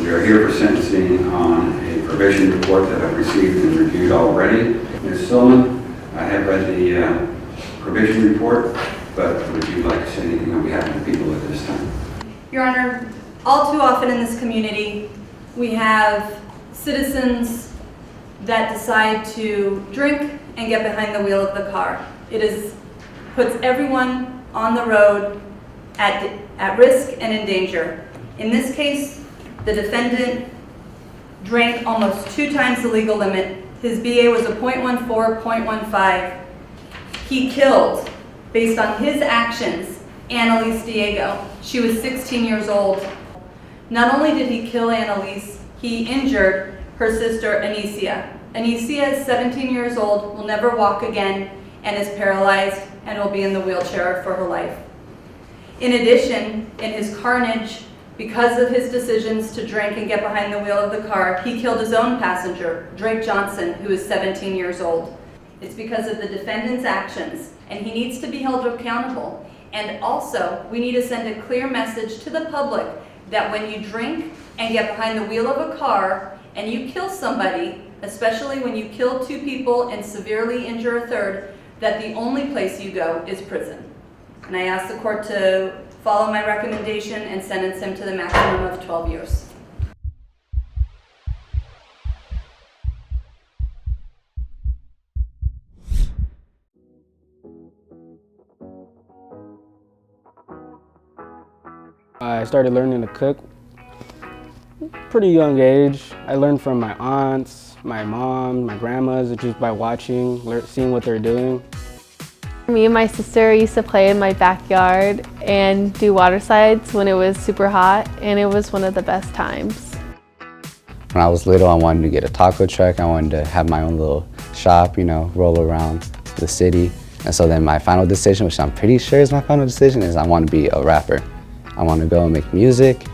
We are here for sentencing on a probation report that I've received and reviewed already. Ms. Stillman, I have read the probation report, but would you like to say anything on behalf of the people at this time? Your Honor, all too often in this community, we have citizens that decide to drink and get behind the wheel of the car. Puts everyone on the road at risk and in danger. In this case, the defendant drank almost 2 times the legal limit. His BA was a .14, .15. He killed, based on his actions, Annalise Diego. She was 16 years old. Not only did he kill Annalise, he injured her sister, Anicia. Anicia is 17 years old, will never walk again, and is paralyzed and will be in the wheelchair for her life. In addition, in his carnage, because of his decisions to drink and get behind the wheel of the car, he killed his own passenger, Drake Johnson, who is 17 years old. It's because of the defendant's actions, and he needs to be held accountable. And also, we need to send a clear message to the public that when you drink and get behind the wheel of a car and you kill somebody, especially when you kill 2 people and severely injure a third, that the only place you go is prison. And I ask the court to follow my recommendation and sentence him to the maximum of 12 years. I started learning to cook pretty young age. I learned from my aunts, my mom, my grandmas, just by watching, seeing what they're doing. Me and my sister used to play in my backyard and do water slides when it was super hot, and it was one of the best times. When I was little, I wanted to get a taco truck. I wanted to have my own little shop, roll around the city. And so then my final decision, which I'm pretty sure is my final decision, is I want to be a rapper. I want to go and make music,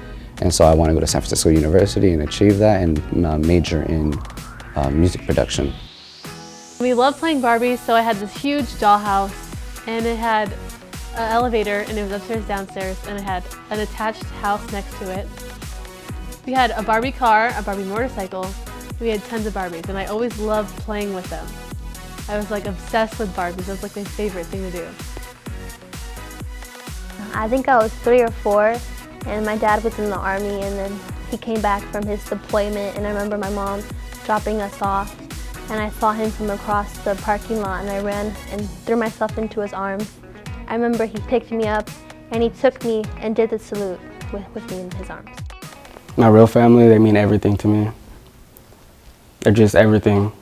and so I want to go to San Francisco University and achieve that and major in music production. We loved playing Barbies, so I had this huge dollhouse, and it had an elevator, and it was upstairs, downstairs, and it had an attached house next to it. We had a Barbie car, a Barbie motorcycle. We had tons of Barbies, and I always loved playing with them. I was like obsessed with Barbies. That was like my favorite thing to do. I think I was 3 or 4, and my dad was in the Army, and then he came back from his deployment, and I remember my mom dropping us off, and I saw him from across the parking lot, and I ran and threw myself into his arms. I remember he picked me up, and he took me and did the salute with me in his arms. My real family, they mean everything to me. They're just everything.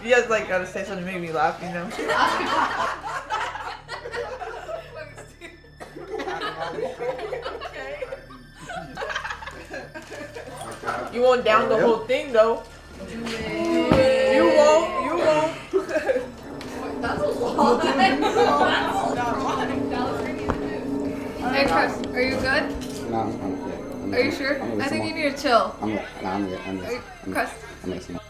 You guys gotta say something to make me laugh, You won't down the whole thing though. You won't. That's a lot. Hey Chris, are you good? No, I'm Are you sure? I think you need to chill. I'm good. Chris. I'm listening.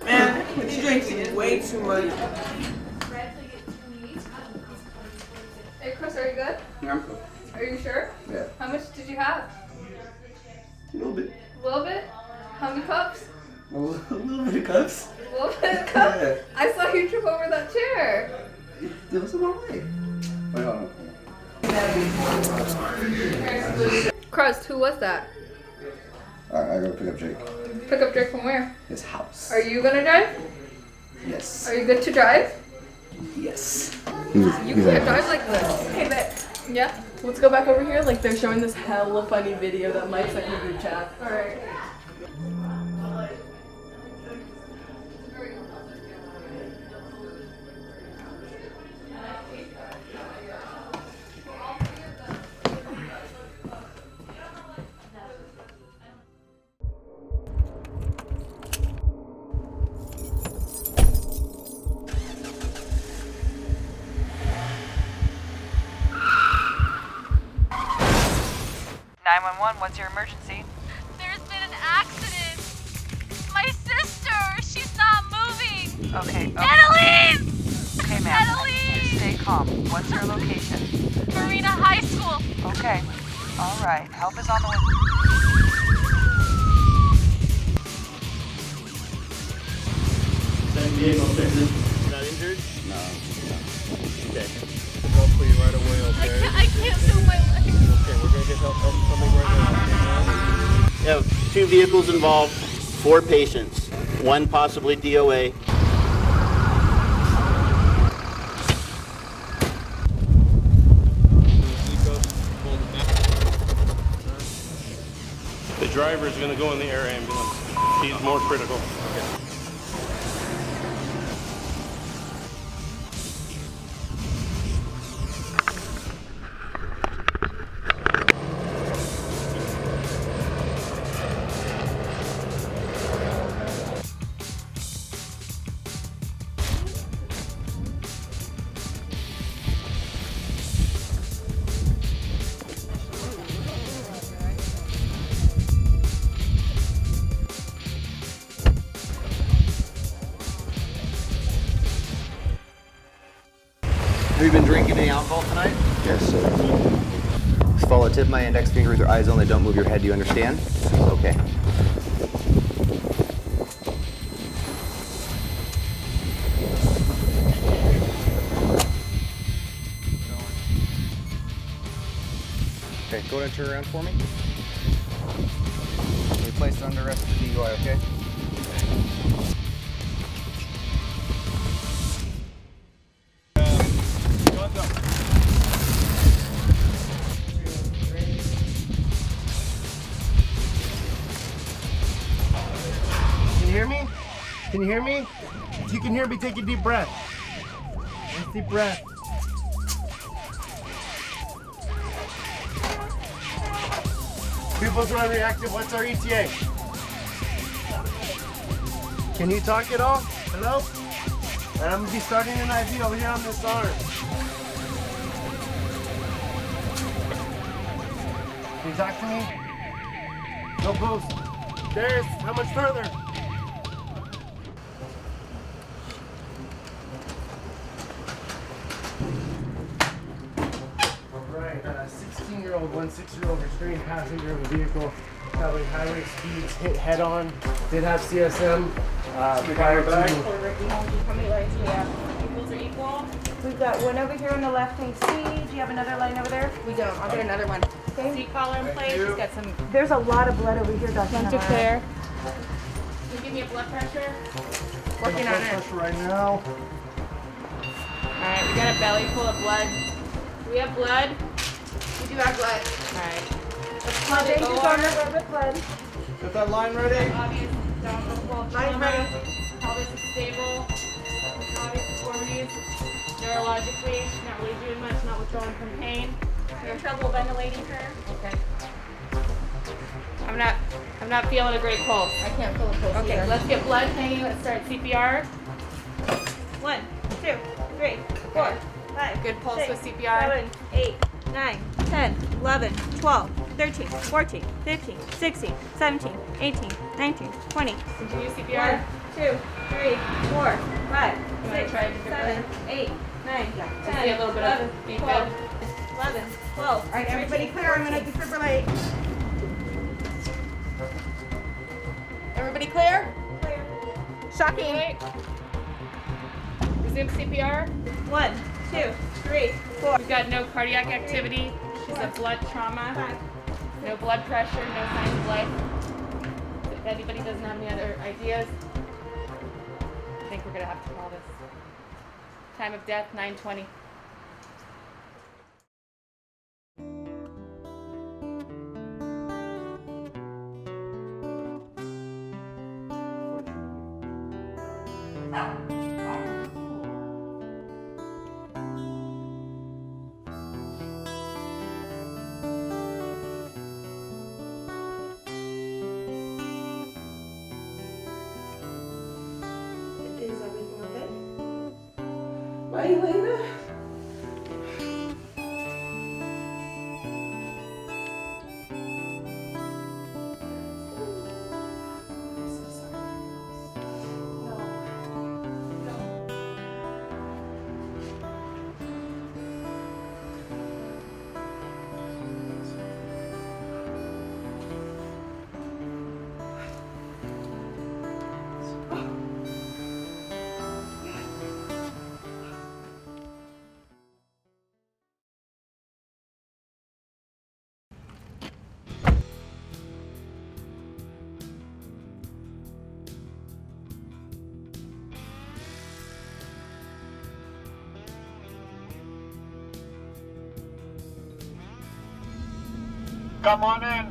Man, you drinking way too much. Hey Chris, are you good? Yeah, I'm cool. Are you sure? Yeah. How much did you have? A little bit. A little bit? How many cups? A little bit of cups. A little bit of cups? Yeah. I saw you trip over that chair. It was on my way. Wait, hold on. Crust, who was that? I gotta pick up Jake. Pick up Drake from where? His house. Are you gonna drive? Yes. Are you good to drive? Yes. You can't drive like this. Hey, babe. Yeah? Let's go back over here. They're showing this hella funny video that Mike sent in the group chat. Alright. 911, what's your emergency? There's been an accident. My sister, she's not moving. Okay. Annalise! Okay, ma'am. Annalise! Stay calm. What's your location? Marina High School. Okay. All right. Help is on the way. San Diego, Texas. Not injured? No. Okay. Help for you right away, okay? I can't move my legs. Okay, we're gonna get help coming right now. You have 2 vehicles involved, 4 patients, 1 possibly DOA. The driver is going to go in the air ambulance. He's more critical. Okay. Have you been drinking any alcohol tonight? Yes, sir. Just follow the tip of my index finger with your eyes only. Don't move your head. Do you understand? Okay. Okay, go ahead and turn around for me. Be placed under arrest for DUI, okay? Can you hear me? Can you hear me? If you can hear me, take a deep breath. Nice deep breath. People's run reactive. What's our ETA? Can you talk at all? Hello? And I'm gonna be starting an IV over here on this arm. Can you talk to me? No boost. There's how much further? Right, 16-year-old, 6-year-old restrained passenger of a vehicle traveling highway speeds, hit head on, did have CSM prior to. How many lines do we have? Equals or equal? We've got one over here on the left-hand C. Do you have another line over there? We don't. I'll get another one. Okay. Seat collar in place. She's got some. There's a lot of blood over here, Dr. One to Navarro. clear. Can you give me a blood pressure? Working on it. Pressure right now. Alright, we got a belly full of blood. Do we have blood? We do have blood. Alright. Let's Blood close the agents door. on the with blood. Got that line ready? Obvious downward Line's trauma. ready. Pelvis is stable. Body deformities. Neurologically, she's not really doing much, not withdrawing from pain. You're in trouble ventilating her? Okay. I'm not feeling a great pulse. I can't feel a pulse Okay, either. let's get blood hanging. Let's start CPR. 1, 2, 3, 4, 5. Good pulse 6, with CPR. 7, 8, 9, 10, 11, 12, 13, 14, 15, 16, 17, 18, 19, 20. Continue CPR. 1, 2, 3, 4, 5, You wanna 6, try a different 7, 8, 9, Just 10, see a little bit 11, of being 12, good. 11, 12. All right, everybody clear. I'm going to defibrillate. Everybody clear? Clear. Shocking. Wait. Resume CPR. 1, 2, 3, 4. We've got no cardiac activity. She's a blood trauma. 5. No blood pressure, no signs of life. If anybody doesn't have any other ideas, I think we're gonna have to call this. Time of death, 9:20. Is everything okay? Bye, Elena. Come on in.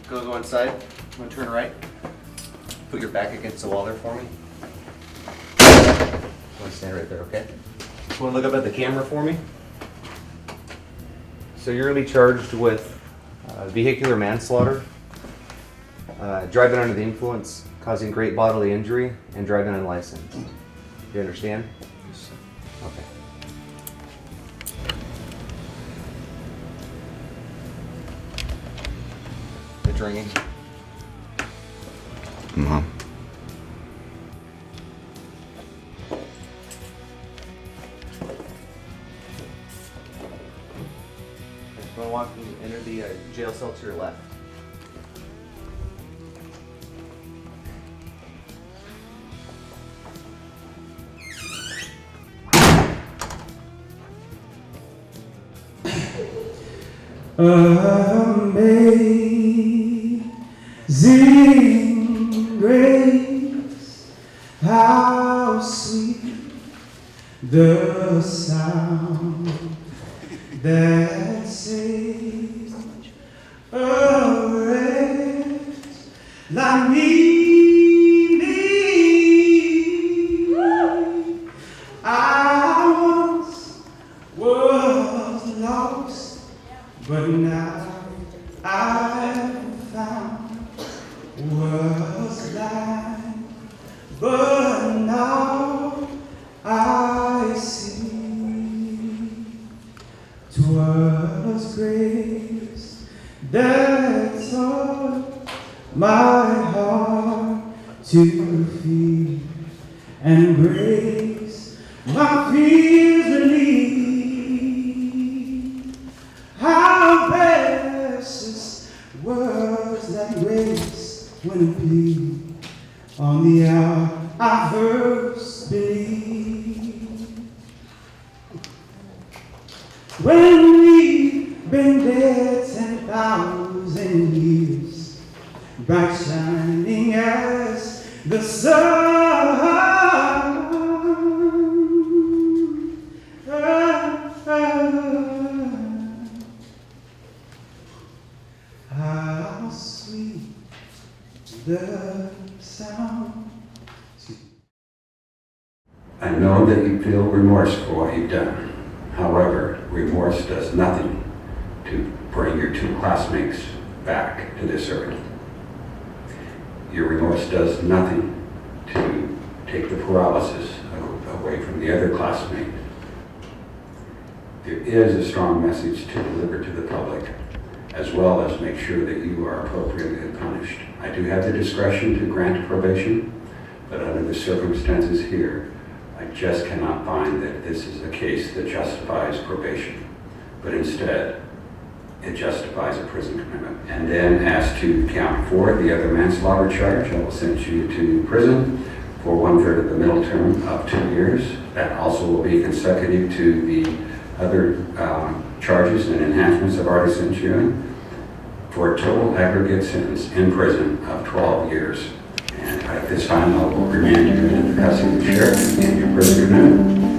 Go inside. I'm gonna turn right. Put your back against the wall there for me. I'm gonna stand right there, okay? Just wanna look up at the camera for me. So you're gonna be charged with vehicular manslaughter, driving under the influence, causing great bodily injury, and driving unlicensed. You understand? Okay. It's ringing. Mom. I'm gonna walk and enter the jail cell to your left. Amazing grace, how sweet the sound that saves a wretch like me. I once was lost, but now I'm found. Was blind, but now I see. 'Twas grace that taught my heart to fear, and grace my fears relieved. How precious was that grace when it beat on the hour I first believed. When we've been there 10,000 years, bright shining as the sun. How sweet the sound. I know that you feel remorse for what you've done. However, remorse does nothing to bring your two classmates back to this earth. Your remorse does nothing to take the paralysis away from the other classmate. There is a strong message to deliver to the public, as well as make sure that you are appropriately punished. I do have the discretion to grant probation, but under the circumstances here, I just cannot find that this is a case that justifies probation, but instead, it justifies a prison commitment. And then as to count 4, the other manslaughter charge, I will send you to prison for 1/3 of the middle term of 2 years. That also will be consecutive to the other charges and enhancements I've already sent you, for a total aggregate sentence in prison of 12 years. And at this time, I will remand you into the custody of the sheriff and your prison commitment.